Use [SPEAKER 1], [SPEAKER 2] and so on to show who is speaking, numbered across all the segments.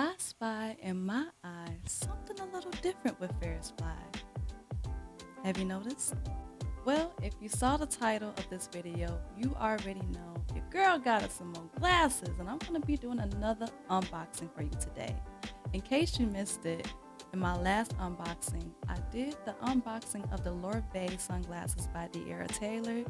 [SPEAKER 1] I spy in my eyes something a little different with Farisfly. Have you noticed? Well, if you saw the title of this video, you already know your girl got us some more glasses, and I'm going to be doing another unboxing for you today. In case you missed it, in my last unboxing, I did the unboxing of the LORVAE sunglasses by Dearra Taylor,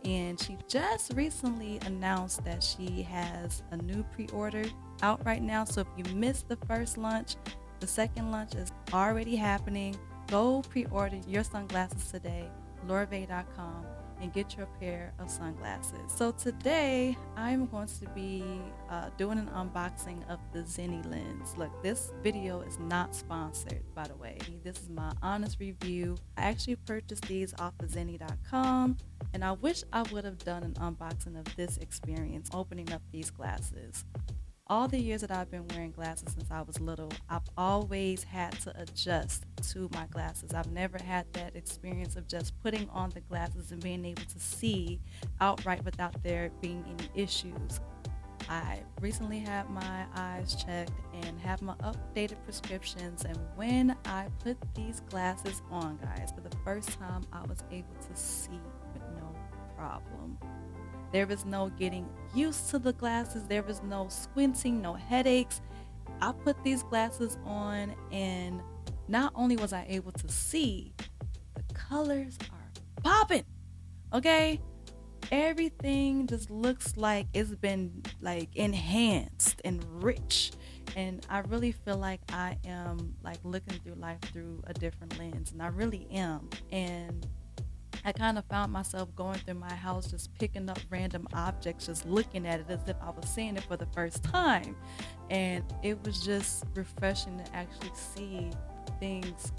[SPEAKER 1] and she just recently announced that she has a new pre-order out right now. So if you missed the first launch, the second launch is already happening. Go pre-order your sunglasses today, LORVAE.com, and get your pair of sunglasses. So today I'm going to be doing an unboxing of the Zenni lens. Look, this video is not sponsored, by the way. This is my honest review. I actually purchased these off of Zenni.com, and I wish I would have done an unboxing of this experience, opening up these glasses. All the years that I've been wearing glasses since I was little, I've always had to adjust to my glasses. I've never had that experience of just putting on the glasses and being able to see outright without there being any issues. I recently had my eyes checked and have my updated prescriptions, and when I put these glasses on, guys, for the first time I was able to see with no problem. There was no getting used to the glasses. There was no squinting, no headaches. I put these glasses on, and not only was I able to see, the colors are popping. Okay? Everything just looks like it's been like enhanced and rich. And I really feel like I am like looking through life through a different lens. And I really am. And I kind of found myself going through my house just picking up random objects, just looking at it as if I was seeing it for the first time. And it was just refreshing to actually see things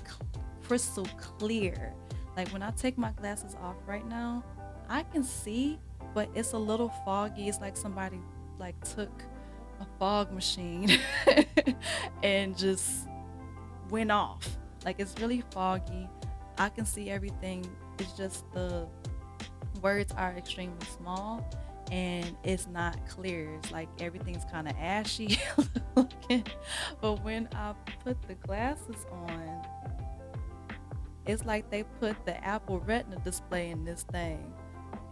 [SPEAKER 1] crystal clear. Like when I take my glasses off right now, I can see, but it's a little foggy. It's like somebody like took a fog machine and just went off. Like it's really foggy. I can see everything. It's just the words are extremely small and it's not clear. It's like everything's kind of ashy looking. But when I put the glasses on, it's like they put the Apple Retina display in this thing.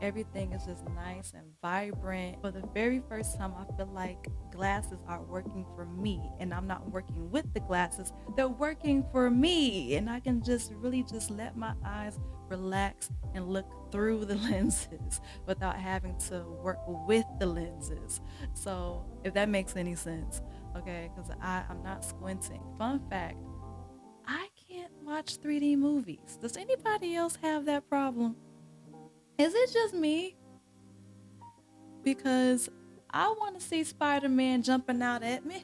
[SPEAKER 1] Everything is just nice and vibrant. For the very first time, I feel like glasses are working for me, and I'm not working with the glasses. They're working for me, and I can just really just let my eyes relax and look through the lenses without having to work with the lenses. So if that makes any sense, okay, because I'm not squinting. Fun fact, I can't watch 3D movies. Does anybody else have that problem? Is it just me? Because I want to see Spider-Man jumping out at me.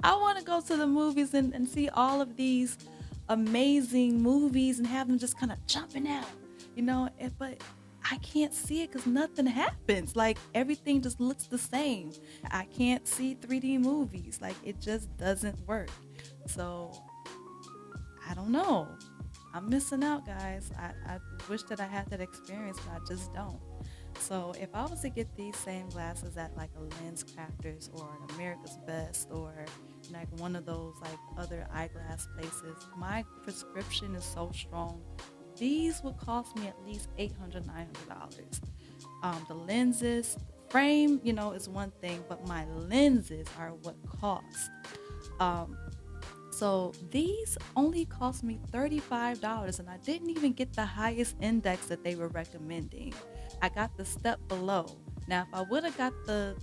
[SPEAKER 1] I want to go to the movies and see all of these amazing movies and have them just kind of jumping out, but I can't see it because nothing happens. Like everything just looks the same. I can't see 3D movies. Like it just doesn't work. So I don't know. I'm missing out, guys. I wish that I had that experience, but I just don't. So if I was to get these same glasses at like a Lens Crafters or an America's Best or like one of those like other eyeglass places, my prescription is so strong. These would cost me at least $800, $900. The lenses, frame, is one thing, but my lenses are what cost. So these only cost me $35, and I didn't even get the highest index that they were recommending. I got the step below. Now, if I would have got the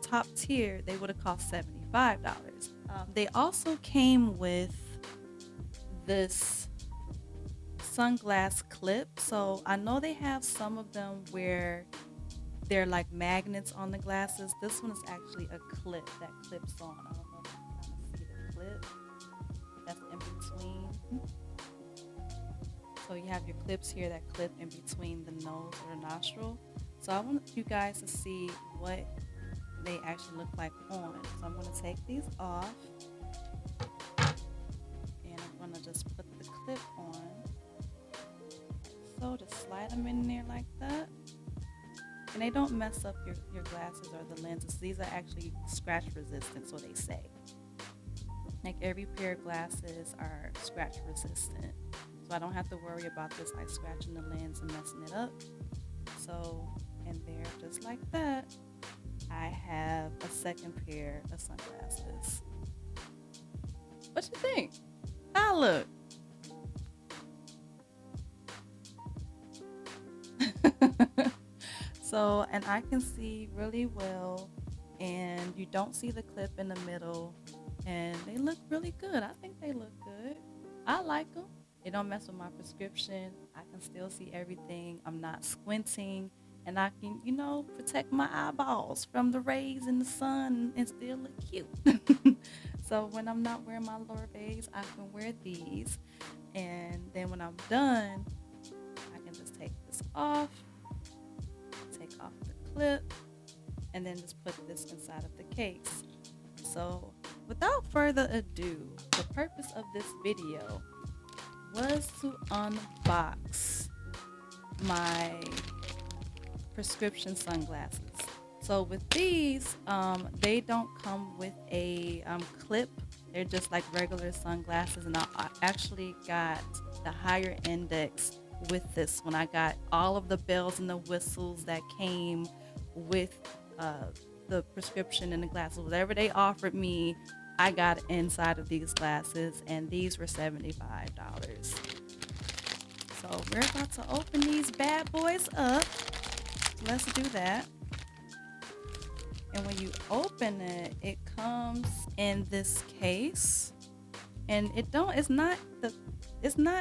[SPEAKER 1] top tier, they would have cost $75. They also came with this sunglass clip. So I know they have some of them where they're like magnets on the glasses. This one is actually a clip that clips on. I don't know if you can kind of see the clip that's in between. So you have your clips here that clip in between the nose or the nostril. So I want you guys to see what they actually look like on. So I'm going to take these off and I'm going to just put the clip on. So just slide them in there like that. and they don't mess up your glasses or the lenses. These are actually scratch resistant, so they say. Like every pair of glasses are scratch resistant, so I don't have to worry about this like scratching the lens and messing it up. So, and there, just like that, I have a second pair of sunglasses. What you think? How I look? So, and I can see really well, and you don't see the clip in the middle, and they look really good. I think they look good. I like them. They don't mess with my prescription. I can still see everything. I'm not squinting, and I can, protect my eyeballs from the rays in the sun and still look cute. So when I'm not wearing my LORVAEs, I can wear these, and then when I'm done, I can just take this off, take off the clip, and then just put this inside of the case. So without further ado, the purpose of this video was to unbox my prescription sunglasses. So with these, they don't come with a clip. They're just like regular sunglasses, and I actually got the higher index with this one. I got all of the bells and the whistles that came with the prescription and the glasses. Whatever they offered me, I got inside of these glasses, and these were $75. So we're about to open these bad boys up. Let's do that. And when you open it, it comes in this case, and it's not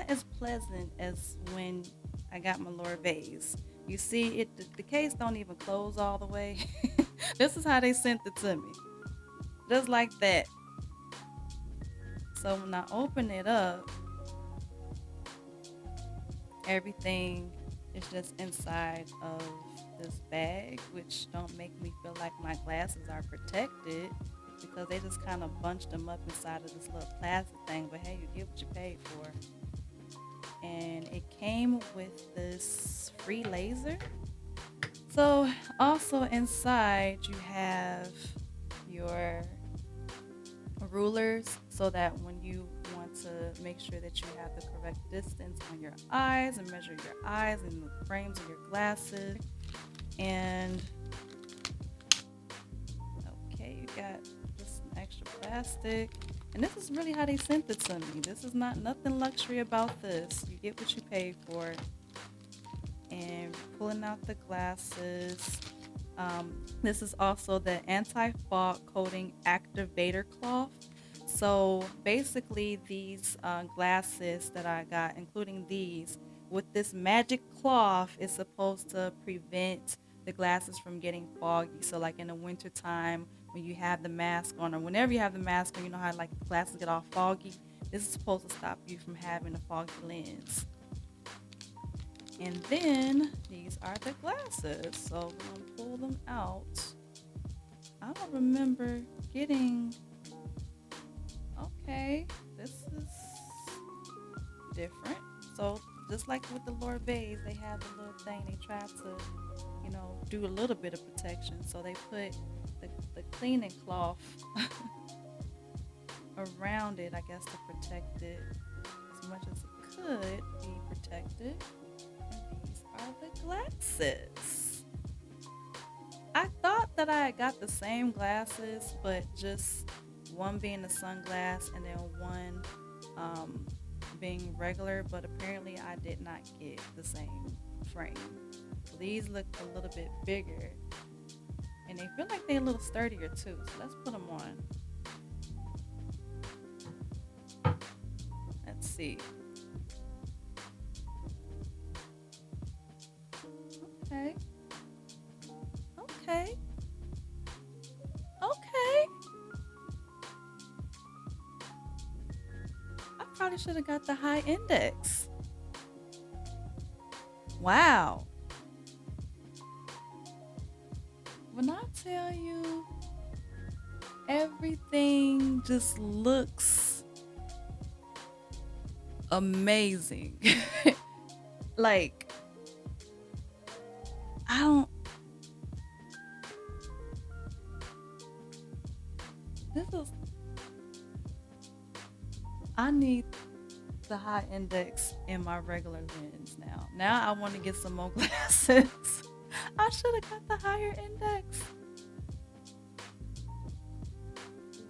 [SPEAKER 1] as pleasant as when I got my LORVAEs. You see, the case don't even close all the way. This is how they sent it to me, just like that. So when I open it up, everything is just inside of this bag, which don't make me feel like my glasses are protected, because they just kind of bunched them up inside of this little plastic thing. But hey, you get what you paid for. And it came with this free laser. So also inside you have your rulers, so that when you want to make sure that you have the correct distance on your eyes and measure your eyes and the frames of your glasses. And okay, you got just some extra plastic, and this is really how they sent it to me. This is not nothing luxury about this. You get what you pay for. And pulling out the glasses, this is also the anti-fog coating activator cloth. So basically these glasses that I got, including these, with this magic cloth, is supposed to prevent the glasses from getting foggy. So like in the winter time, when you have the mask on, or whenever you have the mask on, you know how like the glasses get all foggy. This is supposed to stop you from having a foggy lens. And then these are the glasses. So I'm gonna pull them out. I don't remember getting. Okay, this is different. So just like with the LORVAEs, they have a little thing. They try to, do a little bit of protection. So they put the cleaning cloth around it, I guess, to protect it as much as it could be protected. And these are the glasses. I thought that I had got the same glasses, but just one being a sunglass and then one being regular, but apparently I did not get the same frame. So these look a little bit bigger, and they feel like they're a little sturdier too. So let's put them on. Let's see. Okay. Okay. Okay. I probably should have got the high index. Wow. When I tell you, everything just looks amazing. Like, This is, I need the high index in my regular lens now. Now I want to get some more glasses. I should have got the higher index.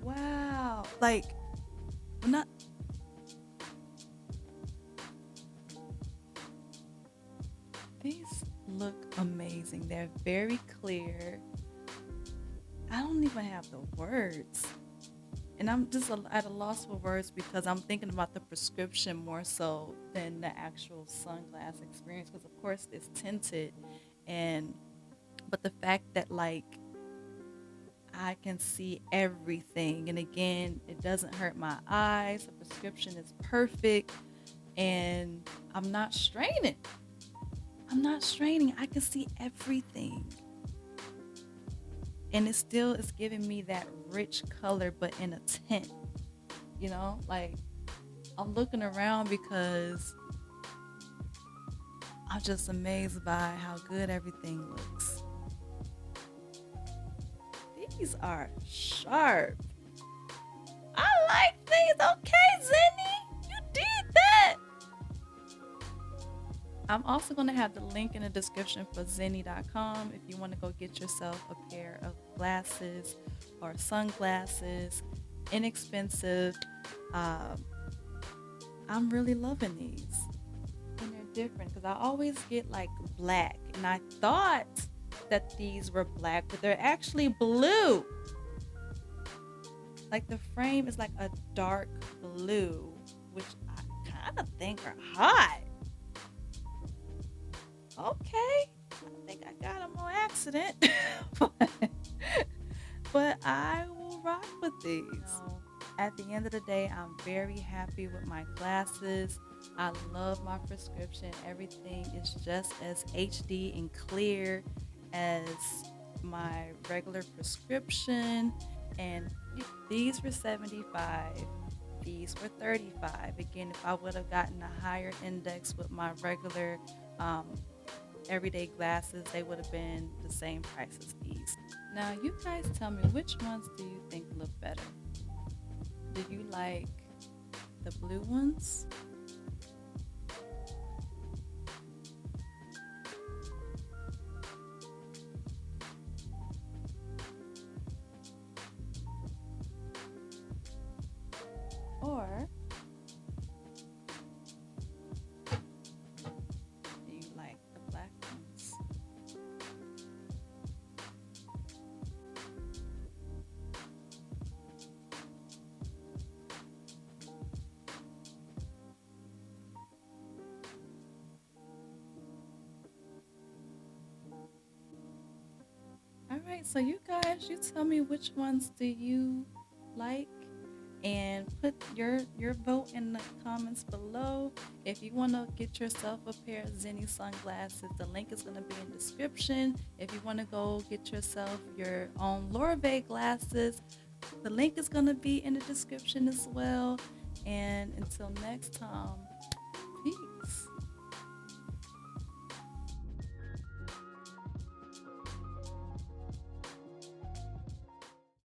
[SPEAKER 1] Wow. Like, not. These look amazing. They're very clear. I don't even have the words. And I'm just at a loss for words because I'm thinking about the prescription more so than the actual sunglass experience. Because of course it's tinted, and but the fact that like I can see everything, and again, it doesn't hurt my eyes. The prescription is perfect, and I'm not straining. I'm not straining. I can see everything. And it still is giving me that rich color, but in a tint. You know, like I'm looking around because I'm just amazed by how good everything looks. These are sharp. I like these. Okay, Zenni, you did that. I'm also going to have the link in the description for Zenni.com if you want to go get yourself a pair of glasses or sunglasses. Inexpensive. I'm really loving these. And they're different because I always get like black. And I thought that these were black, but they're actually blue. Like the frame is like a dark blue, which I kind of think are hot. Okay, I think I got them on accident, but I will rock with these. At the end of the day, I'm very happy with my glasses. I love my prescription. Everything is just as HD and clear as my regular prescription. And these were $75. These were $35. Again, if I would have gotten a higher index with my regular everyday glasses, they would have been the same price as these. Now you guys tell me, which ones do you think look better? Do you like the blue ones? Or do you like the black ones? Alright, so you guys, you tell me which ones do you like, and put your vote in the comments below. If you want to get yourself a pair of Zenni sunglasses, the link is going to be in the description. If you want to go get yourself your own LORVAE glasses, the link is going to be in the description as well. And until next time,